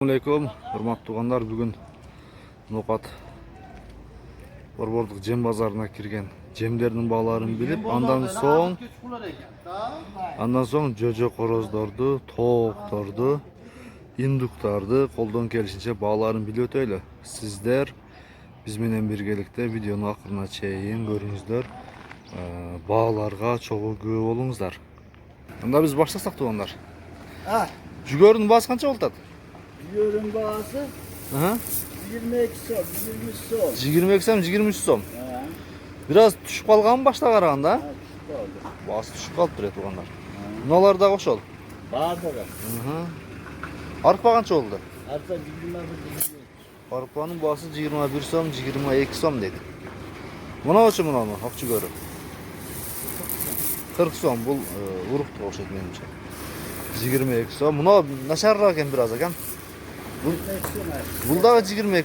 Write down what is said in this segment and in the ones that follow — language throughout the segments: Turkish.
Assalamualaikum, hurmatli tuğanlar. Bugün Noqat Borborduk Cem bazarına kirgen cemlerinin bağlarını bilip, andan soň jojo korozdordu, tooktordu, induktardı koldan kelişince bağlarını bilip ötöylü. Sizler biz menen birgelikte videonun akırına çeyin görüңүздөр. Bağlarga çoğu köp bolуңуздар. Anda biz başlasak tuğanlar. Jügörün baası kança boltat? Jügörün bağısı 22 so'm, 23 so'm. 22 so'm, 23 so'm. Biraz düşüp kalgan başta karaganda. Düşüp kaldı. Baası düşüp kalıptır et tuğanlar. Munalar da oşol. Bardaga. Arpa kança oldu? Arpa 21. Arpanın baası 21 so'm, 22 so'm dedi. Muna oçu muna mı? Akçı görü. 40 so'm bu uruktu oşet menimçe. 22 so'm. Muna naşarra eken biraz eken. Bul da 22 mi?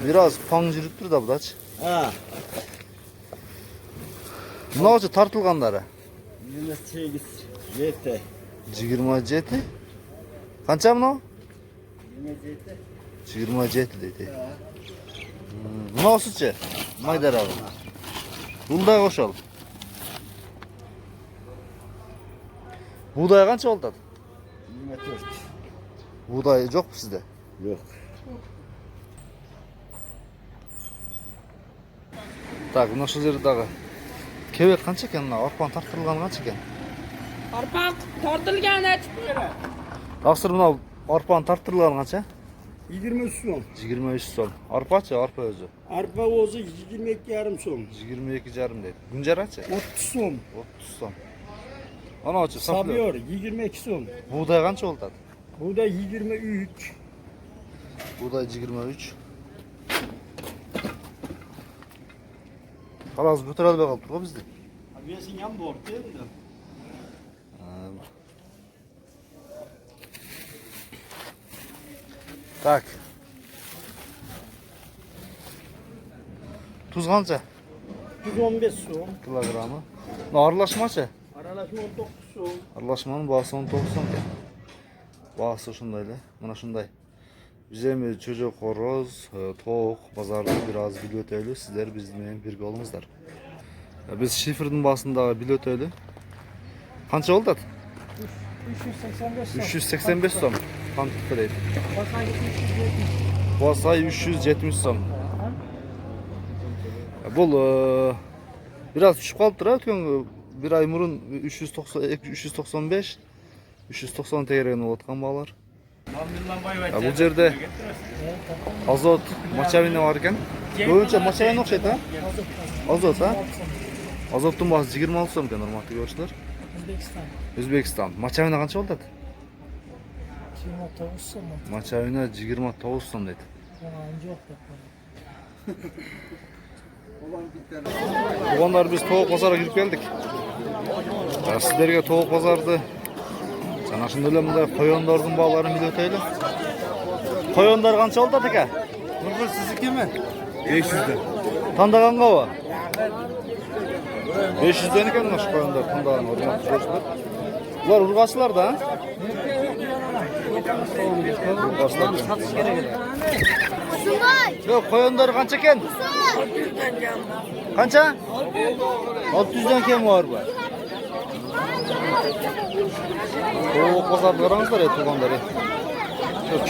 Biraz pang jürüptür da bu daç. Muna oçu tartılganları. 28, 7. 27. Kança muna? 27. 27 dedi. Muna osuçu? Maydar abi. Bul da koşal. Buğday kança oldu? 24. Buğday yok mu sizde? Yok. Tak, mına şu yerde dağı. Kebek kança eken mına? Arpan tartılgan kança eken? Arpa tortilgan aytib beradi. Aksır mına arpan tartılgan kança? 23 so'm. 23 so'm. Arpaçı, arpa özü. Arpa ozu 22,5 so'm. 22,5 dedi. Günceraçı? 30 so'm. 30 so'm. Ana açı saplıyor. Sabıyor 22 so'm. Buğday kança oldu? Bu da 23. Buğday 23. Kalas götürelim bakalım o bizde. Abiyesin yan borç değil mi? Tak. Tuz kança? 115 so'm. Kilogramı. Arılaşmaçı? Aralaşma 19 so'm. Arılaşmanın bağısı 19 so'm eken. Bağısı şundayla. Mana şunday. Bize mi çocuk horoz, toğuk, bazarda biraz bilet sizler bizimle birge olыңыздар. Biz şifrinin basında bilet öyle. Kança oldu? 385 so'm. 385 so'm. Kantıkta deydi. Basay 370 so'm. Bol biraz düşüp kalıptır ötken bir ay murun 395 390 TL'nin olatkan bağlar. Bu yerde azot maçavine var iken böylece maçavine okşaydı ha? Azot ha? Azotun bazı 26 so'm eken hormatly görüşler. Özbekistan. Maçavine kança oldu? 29 so'm. Maçavine 29 so'm dedi. Oğlanlar biz toğuk pazara girip geldik. Sizlerge toğuk pazardı. Sana şimdi öyle bunday koyondordun bağlarını bilip öteyle. Koyondor kança oldu aka? Burgur sizinki mi? 500'den. Tandagan kava? 500'den eken şu koyondor tandagan hormatly görüşler. Bunlar urgaçlar da ha? Urgaçlar. Yok koyondor kança eken? Kança? 600'den kem var bu. O pazarda karаңыздар ya tuğanları.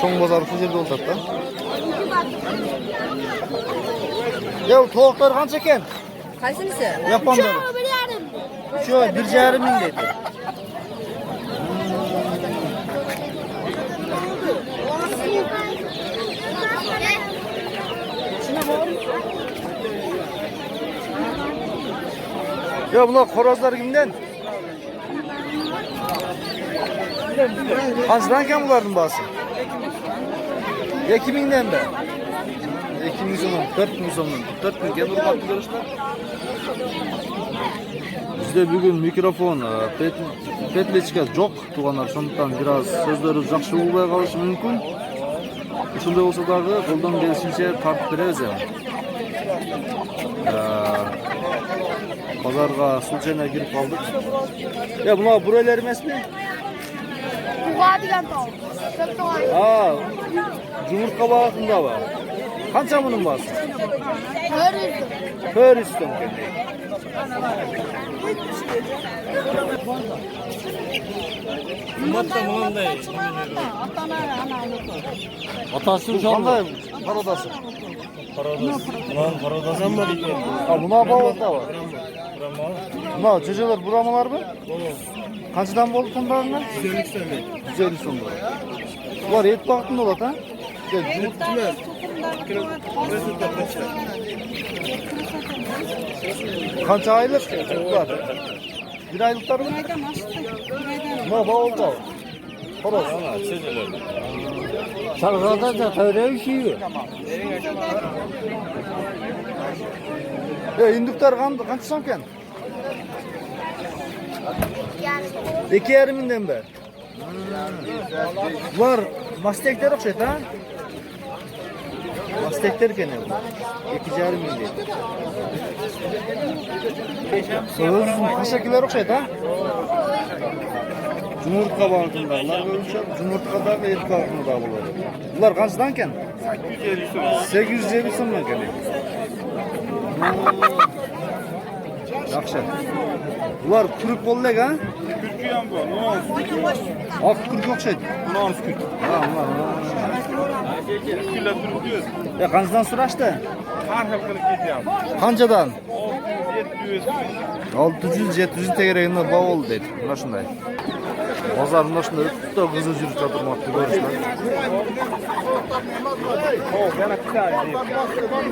Çoğun pazarı şu yerde olacak da. Ya toğuklar kança eken? Qaysinisi? Yapanları. Şu 1,5 ming dedi. Ya bunlar horozlar kimden? Kaçtan eken bunların bağısı? 2000'den be. 2000 so'mdan, 4000 so'mdan, 4000 ken hormatly görüşler. Bizde bugün mikrofon, petlechka yok tuğanlar, şondan biraz sözlerimiz yaxşı bolbay kalışı mümkün. Şunday olsa dagı koldan gelişince tartıp bereriz ya. Pazarga sulçana girip kaldık. Ya bunlar buraylar emas mi? Buğa degan tavuk. Çok tavuk. Ha, Cumhurtka bağında var. Kança bunun var? 400. 400 so'm. Atası Qanday qarodasi? Qarodasi mı diyor? Ha, buna bağlı da var. Buna jo'jolar buramalarmi? Qanchadan bo'ldi tundlarni? 150 so'm. 150 so'm. Ular et vaqtida bo'ladi, ha? Qancha oylik ular? Bir oyliklarmi? Nima bo'ldi? Xo'roz. Sarıda da töre işi. Induklar qancha so'm ekan? 2,5 mingdan beri. Bular masteklar o'xshaydi, ha? Masteklar ekan bu. 2,5 ming deydi. So'z qashaqlar o'xshaydi, ha? Cumhurtka bağıntılar görmüşler. Cumhurtkada ve et bağıntıda bo'ladi. Bular qanchadan ekan? 850 so'mdan ekan. Yaxshi. Bular kuruk bo'ldi, ha? Kürkü ham bu. Oq kuruk o'xshaydi. Nons kürk. Ha, ha. Kürküler duruyor. Qanchadan so'rashdi? Har xil qilib ketyapti. Qanchadan? 600, 700. 600-700 tegaraganda bavul deydi. Mana shunday. Bozorda shunday o'tda qizil yurib turmoqda ko'rishlar. Tovuq yana pishadi.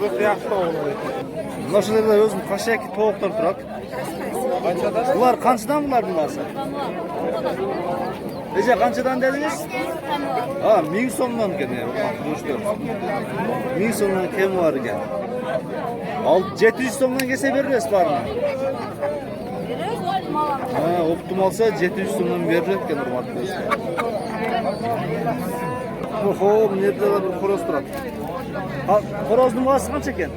O'ta yaxshi tovuq. Mana shu yerda o'zim qashak tovuqlar turadi. Qanchadan? Bular qanchadan bular bunlarsa? Necha qanchadan dedingiz? Ha, 1000 so'mdan ekan ya. Do'stlar. 1000 so'mdan kim var ekan? 700 so'mdan kelsa berasiz barmi? Ha, optimal olsa 700 so'mdan beradi ekan, hurmatli do'stlar. Xo'p, nerda bir xo'roz turadi. Ha, xo'rozning bahosi qancha ekan?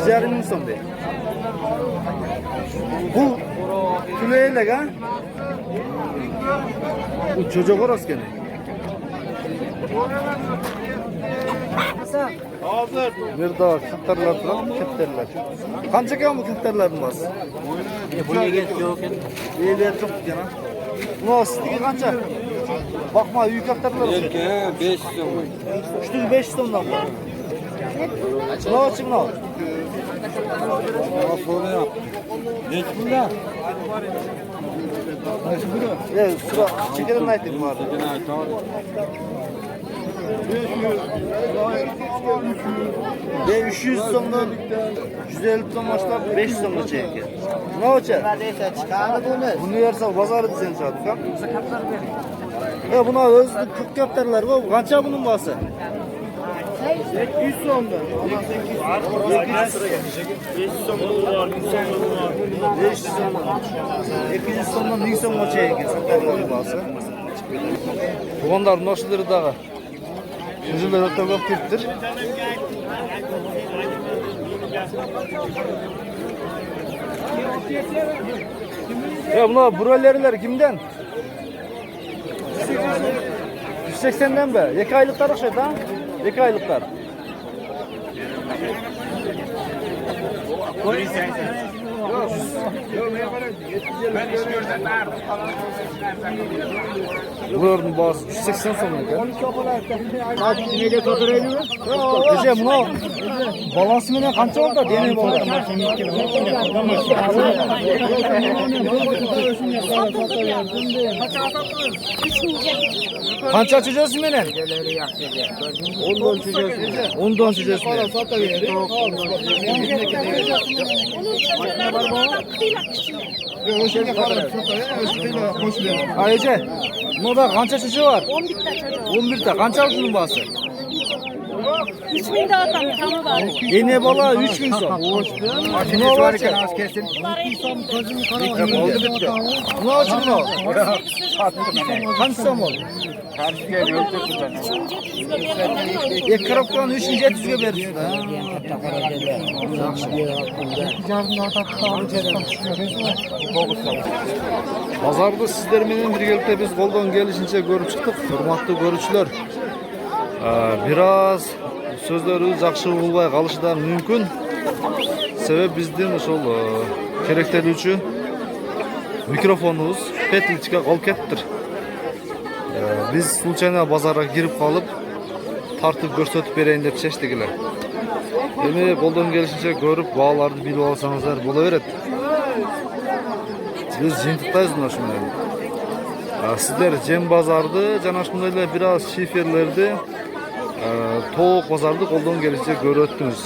1,5 ming so'm deydi. Bu tüleyle ha? Bu çocuk orası gene. Hazır. Nerede var? Kıptarlar duran kıptarlar. Kança kan bu kıptarların var? Bu yeget yok. İyiler çok gene. Bu asitliği kança? Bakma büyük kıptarlar var. 5 so'm. 305 tondan var. Ne açık ne? Geç bunda. Evet, sıra çekelim ne ettik var. Ve 300 sondan 150 ton başlar 5 sonda çeker. Ne olacak? Bunu yerse pazarı dizen sadık ha. Ya buna öz 40 kaptarlar var. Kança bunun bası? 100 sondan. 500 sondan var, 100 sondan var. 500 sondan. 200 sondan 1000 sonda çeker. Satarlar bası. Bunlar noşları dağı. Yüzüler öte çok kirptir. Ya bunlar broilerler kimden? 180'den be. 2 aylıklar okşaydı ha? 2 aylıklar. Bunların bazı 180 sonunda. Neyle oturayım mı? Gece buna balansı ne kança oldu da deneyim oldu. Kança açacaksın beni? 10'dan açacaksın. 10'dan açacaksın. Ayece, burada kança çocuğu var? 11 ta çocuğu. 11 ta. Kança şunun bahsi? 3000 de atam tamı var. Yine bala 3000 son. Ne olacak? Oldu bitti. Ne olacak ne oldu? Kaç son oldu? Bir kırıktan 3.700'e verirsin. Bazarda sizler menен birgelikte biz koldan gelişince görüp çıktık. Hurmatlı görücüler. Biraz sözleri жақсы болбай калышы да мүмкүн. Себеп биздин ошол керектелүүчү микрофонубуз петличке калып кетиптир. Biz случайно базарга кирип калып, тартып көрсөтүп берейин деп чечтик эле. Эми колдон келишинче көрүп, бааларды билип алсаңыздар боло берет. Biz жыйынтыктайбыз мына ушу менен. Сиздер жем базарды жана ушундай эле бир аз шиферлерди, тоок базарды колдон келишинче көрүп өттүңүз.